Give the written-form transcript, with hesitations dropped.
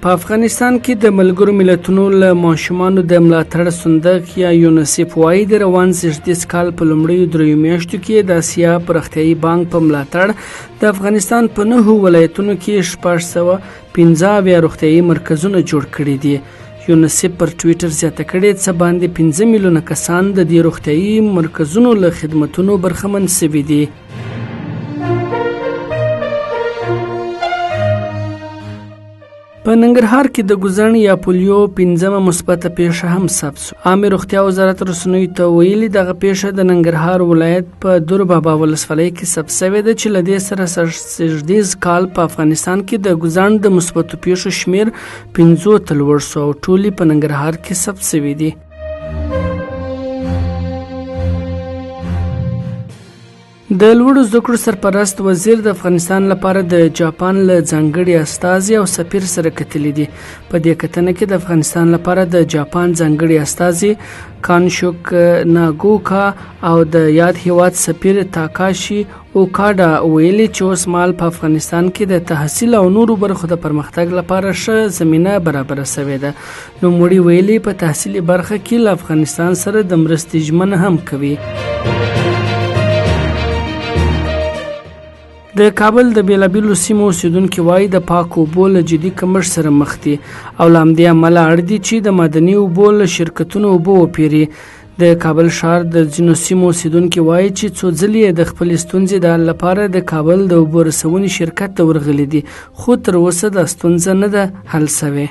په افغانستان کې د ملګرو ملتونو له ماشومانو د ملاتړ صندوق یا یونیسف وایي د روان زېږدیز کال په لومړیو دریو میاشتو کې د اسیا پراختیایي بانک په ملاتړ د افغانستان په 9 ولایتونو کې 615 روغتیایي مرکزونه جوړ کړي دي. یونیسف پر ټویټر زیاته کړې څه باندې 15 میلیونه کسان د دې روغتیایي مرکزونو له خدمتونو برخمن شوي دي. په ننګرهار کې د ګوزڼ یا پولیو 15مه مثبته پیښه هم ثبت شوه. عامه روغتیا وزارت رسنیو ته ویلي دغه پیښه د ننګرهار ولایت په دور بابا ولسوالۍ کې ثبت شوې ده چې له دې سره زېږدیز کال په افغانستان کې د ګوزڼ د مثبتو پیښو شمېر 15 ته لوړ شو او ټولې په ننګرهار کې ثبت شوې دي. د لوړو زده کړو سرپرست وزیر د افغانستان لپاره د جاپان له ځانګړي استازي او سفیر سره کتلي دي. په دې کتنه کې د افغانستان لپاره د جاپان ځانګړي استازي کانشوک ناګوکا او د یاد هیواد سفیر تاکاشي اوکاډا ویلي چې اوس مهال په افغانستان کې د تحصیل او نورو برخو د پرمختګ لپاره ښه زمینه برابره شوې ده. نوموړي ویلي په تحصیلي برخه کې له افغانستان سره د مرستې ژمنه هم کوي. د کابل د بیلابیلو سیمو اوسیدونکي وایي د پاکو اوبو له جدي کمښت سره مخ دي او له همدې امله اړ دي چې د معدني اوبو له شرکتونو اوبه وپېري. د کابل ښار د ځینو سیمو اوسیدونکي وایي چې څو ځلې یې د خپلې ستونزې د حل لپاره د کابل د اوبو رسونې شرکت ته ورغلي دي خو تر اوسه دا ستونزه نه ده حل شوې.